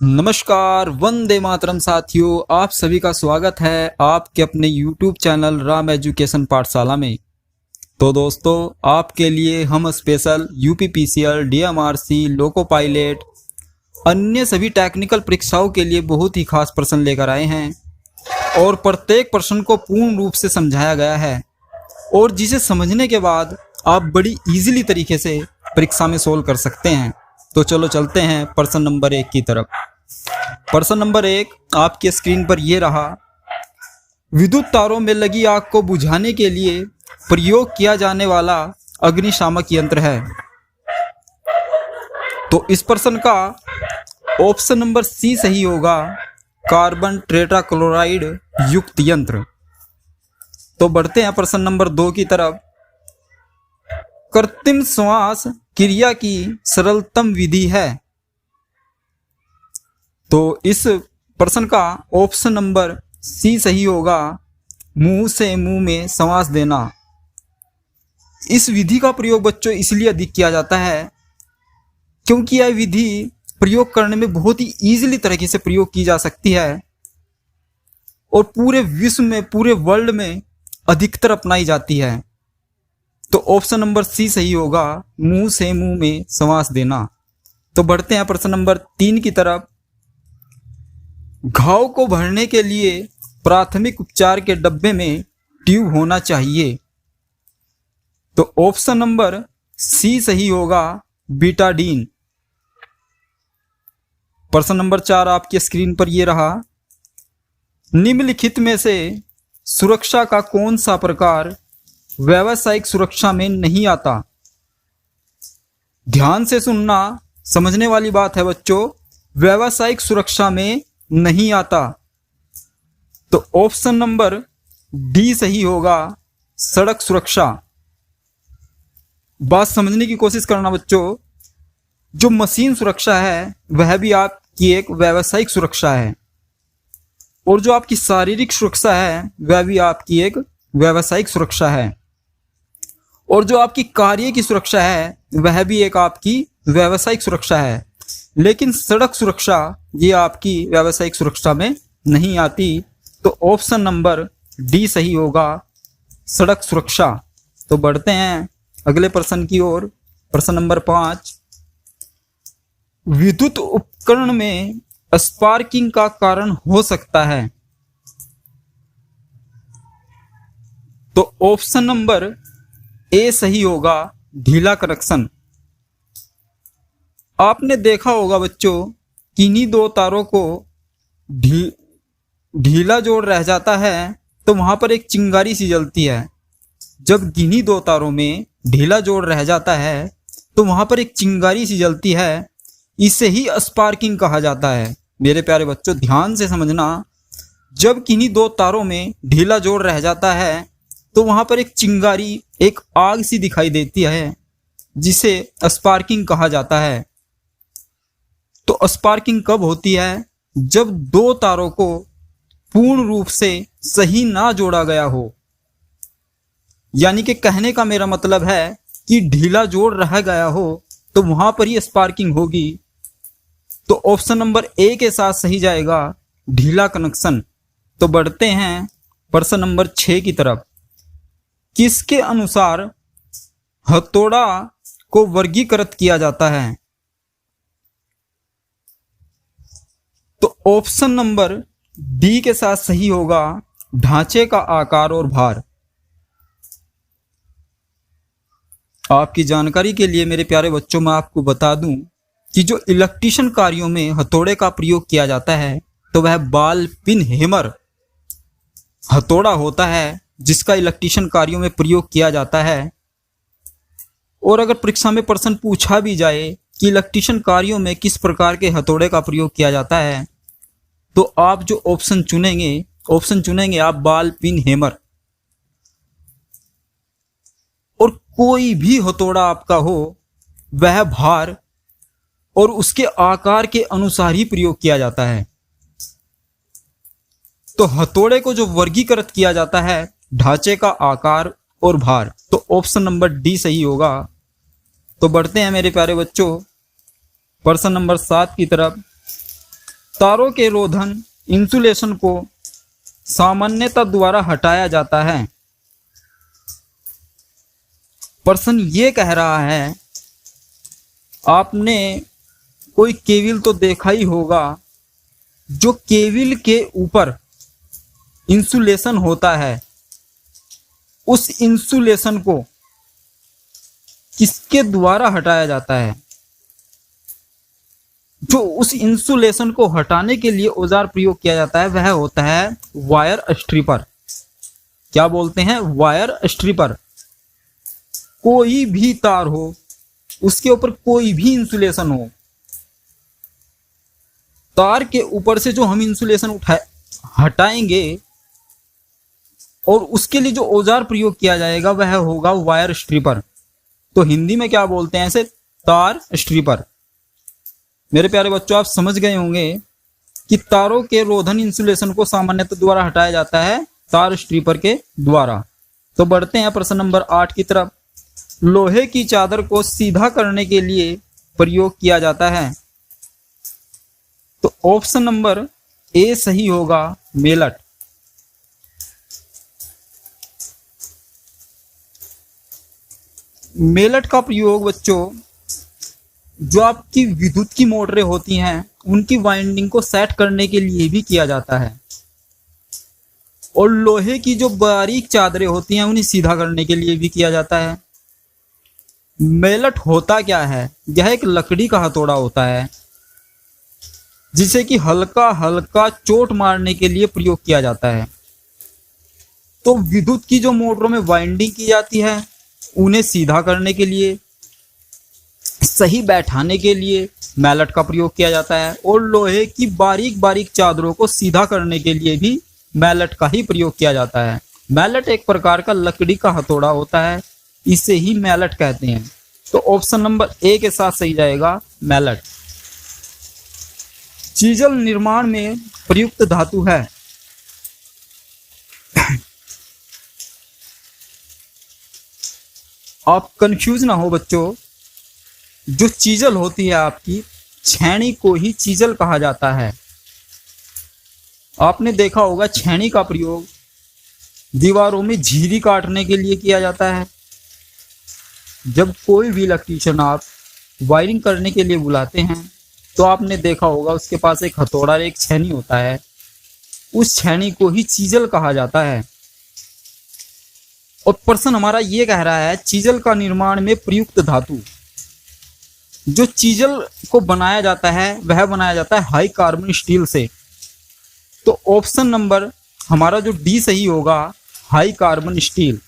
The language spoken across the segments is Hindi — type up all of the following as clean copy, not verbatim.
नमस्कार, वंदे मातरम साथियों। आप सभी का स्वागत है आपके अपने YouTube चैनल राम एजुकेशन पाठशाला में। तो दोस्तों, आपके लिए हम special UPPCL, DMRC, loco pilot, अन्य सभी टेक्निकल परीक्षाओं के लिए बहुत ही खास प्रश्न लेकर आए हैं और प्रत्येक प्रश्न को पूर्ण रूप से समझाया गया है और जिसे समझने के बाद आप बड़ी इजीली तरीके से परीक्षा में सोल्व कर सकते हैं। तो चलो चलते हैं प्रश्न नंबर 1 की तरफ। प्रश्न नंबर 1 आपके स्क्रीन पर यह रहा। विद्युत तारों में लगी आग को बुझाने के लिए प्रयोग किया जाने वाला अग्निशामक यंत्र है। तो इस प्रश्न का ऑप्शन नंबर सी सही होगा, कार्बन टेट्राक्लोराइड युक्त यंत्र। तो बढ़ते हैं प्रश्न नंबर 2 की तरफ। कृत्रिम श्वास क्रिया की सरलतम विधि है। तो इस प्रश्न का ऑप्शन नंबर सी सही होगा, मुंह से मुंह में श्वास देना। इस विधि का प्रयोग बच्चों इसलिए अधिक किया जाता है क्योंकि यह विधि प्रयोग करने में बहुत ही इजीली तरीके से प्रयोग की जा सकती है और पूरे विश्व में, पूरे वर्ल्ड में अधिकतर अपनाई जाती है। तो ऑप्शन नंबर सी सही होगा, मुंह से मुंह में श्वास देना। तो बढ़ते हैं प्रश्न नंबर 3 की तरफ। घाव को भरने के लिए प्राथमिक उपचार के डब्बे में ट्यूब होना चाहिए। तो ऑप्शन नंबर सी सही होगा, बीटाडीन। प्रश्न नंबर 4 आपकी स्क्रीन पर यह रहा। निम्नलिखित में से सुरक्षा का कौन सा प्रकार व्यावसायिक सुरक्षा में नहीं आता? ध्यान से सुनना, समझने वाली बात है बच्चों। व्यावसायिक सुरक्षा में नहीं आता। तो ऑप्शन नंबर डी सही होगा, सड़क सुरक्षा। बात समझने की कोशिश करना बच्चों। जो मशीन सुरक्षा है वह भी आपकी एक व्यावसायिक सुरक्षा है और जो आपकी शारीरिक सुरक्षा है वह भी आपकी एक व्यावसायिक सुरक्षा है और जो आपकी कार्य की सुरक्षा है वह भी एक आपकी व्यावसायिक सुरक्षा है। लेकिन सड़क सुरक्षा ये आपकी व्यावसायिक सुरक्षा में नहीं आती। तो ऑप्शन नंबर डी सही होगा, सड़क सुरक्षा। तो बढ़ते हैं अगले प्रश्न की ओर। प्रश्न नंबर 5। विद्युत उपकरण में स्पार्किंग का कारण हो सकता है। तो ऑप्शन नंबर ए सही होगा, ढीला कनेक्शन। आपने देखा होगा बच्चों, किन्हीं दो तारों को ढीला जोड़ रह जाता है तो वहां पर एक चिंगारी सी जलती है। जब किन्हीं दो तारों में ढीला जोड़ रह जाता है तो वहां पर एक चिंगारी सी जलती है। इसे ही स्पार्किंग कहा जाता है। मेरे प्यारे बच्चों, ध्यान से समझना। जब किन्हीं दो तारों में ढीला जोड़ रह जाता है तो वहां पर एक चिंगारी, एक आग सी दिखाई देती है जिसे स्पार्किंग कहा जाता है। तो स्पार्किंग कब होती है? जब दो तारों को पूर्ण रूप से सही ना जोड़ा गया हो। यानी कि कहने का मेरा मतलब है कि ढीला जोड़ रह गया हो तो वहां पर ही स्पार्किंग होगी। तो ऑप्शन नंबर ए के साथ सही जाएगा, ढीला कनेक्शन। तो बढ़ते हैं प्रश्न नंबर 6 की तरफ। किसके अनुसार हथौड़ा को वर्गीकृत किया जाता है? तो ऑप्शन नंबर डी के साथ सही होगा, ढांचे का आकार और भार। आपकी जानकारी के लिए मेरे प्यारे बच्चों, मैं आपको बता दूं कि जो इलेक्ट्रीशियन कार्यों में हथौड़े का प्रयोग किया जाता है तो वह बॉल पिन हैमर हथौड़ा होता है जिसका इलेक्ट्रीशियन कार्यों में प्रयोग किया जाता है। और अगर परीक्षा में प्रश्न पूछा भी जाए कि इलेक्ट्रीशियन कार्यों में किस प्रकार के हथौड़े का प्रयोग किया जाता है तो आप जो ऑप्शन चुनेंगे आप बॉल पिन हैमर। और कोई भी हथौड़ा आपका हो वह भार और उसके आकार के अनुसार ही प्रयोग किया जाता है। तो हथौड़े को जो वर्गीकृत किया जाता है, ढांचे का आकार और भार। तो ऑप्शन नंबर डी सही होगा। तो बढ़ते हैं मेरे प्यारे बच्चों प्रश्न नंबर 7 की तरफ। तारों के रोधन इंसुलेशन को सामान्यता द्वारा हटाया जाता है। प्रश्न ये कह रहा है, आपने कोई केबिल तो देखा ही होगा, जो केबिल के ऊपर इंसुलेशन होता है, उस इंसुलेशन को किसके द्वारा हटाया जाता है? जो उस इंसुलेशन को हटाने के लिए औजार प्रयोग किया जाता है वह होता है वायर स्ट्रिपर। क्या बोलते हैं? Wire stripper. कोई भी तार हो, उसके ऊपर कोई भी इंसुलेशन हो, तार के ऊपर से जो हम इंसुलेशन हटाएंगे और उसके लिए जो औजार प्रयोग किया जाएगा वह होगा वायर स्ट्रिपर। तो हिंदी में क्या बोलते हैं इसे? तार स्ट्रिपर। मेरे प्यारे बच्चों, आप समझ गए होंगे कि तारों के रोधन इंसुलेशन को सामान्यतः द्वारा हटाया जाता है तार स्ट्रिपर के द्वारा। तो बढ़ते हैं प्रश्न नंबर 8 की तरफ। लोहे की चादर को सीधा करने के लिए प्रयोग किया जाता है। तो ऑप्शन नंबर ए सही होगा, मेलट। मेलट का प्रयोग बच्चों, जो आपकी विद्युत की मोटरें होती हैं उनकी वाइंडिंग को सेट करने के लिए भी किया जाता है, और लोहे की जो बारीक चादरें होती हैं उन्हें सीधा करने के लिए भी किया जाता है। मेलट होता क्या है? यह एक लकड़ी का हथौड़ा होता है जिसे कि हल्का हल्का चोट मारने के लिए प्रयोग किया जाता है। तो विद्युत की जो मोटरों में वाइंडिंग की जाती है उन्हें सीधा करने के लिए, सही बैठाने के लिए मेलट का प्रयोग किया जाता है, और लोहे की बारीक बारीक चादरों को सीधा करने के लिए भी मेलट का ही प्रयोग किया जाता है। मेलट एक प्रकार का लकड़ी का हथौड़ा होता है, इसे ही मेलट कहते हैं। तो ऑप्शन नंबर ए के साथ सही जाएगा, मेलट। चीजल निर्माण में प्रयुक्त धातु है। आप कंफ्यूज ना हो बच्चों, जो चीजल होती है आपकी, छेनी को ही चीजल कहा जाता है। आपने देखा होगा छेनी का प्रयोग दीवारों में झिरी काटने के लिए किया जाता है। जब कोई भी इलेक्ट्रीशियन आप वायरिंग करने के लिए बुलाते हैं तो आपने देखा होगा उसके पास एक हथौड़ा और एक छेनी होता है, उस छेनी को ही चीजल कहा जाता है। और प्रश्न हमारा ये कह रहा है, चीजल का निर्माण में प्रयुक्त धातु। जो चीजल को बनाया जाता है वह बनाया जाता है हाई कार्बन स्टील से। तो ऑप्शन नंबर हमारा जो डी सही होगा, हाई कार्बन स्टील।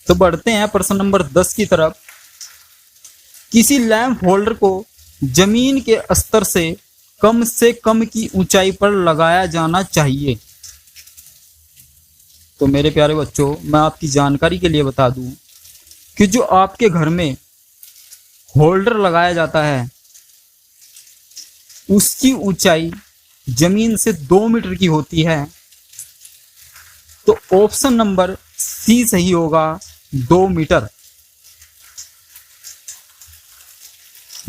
तो बढ़ते हैं प्रश्न नंबर 10 की तरफ। किसी लैंप होल्डर को जमीन के स्तर से कम की ऊंचाई पर लगाया जाना चाहिए। तो मेरे प्यारे बच्चों, मैं आपकी जानकारी के लिए बता दूं कि जो आपके घर में होल्डर लगाया जाता है उसकी ऊंचाई जमीन से 2 मीटर की होती है। तो ऑप्शन नंबर सी सही होगा, 2 मीटर।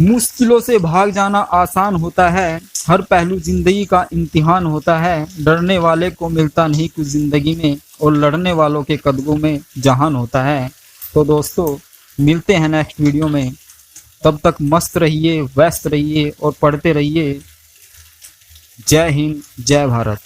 मुश्किलों से भाग जाना आसान होता है, हर पहलू जिंदगी का इम्तिहान होता है। डरने वाले को मिलता नहीं कुछ जिंदगी में, और लड़ने वालों के कदमों में जहान होता है। तो दोस्तों, मिलते हैं नेक्स्ट वीडियो में। तब तक मस्त रहिए, व्यस्त रहिए और पढ़ते रहिए। जय हिंद, जय भारत।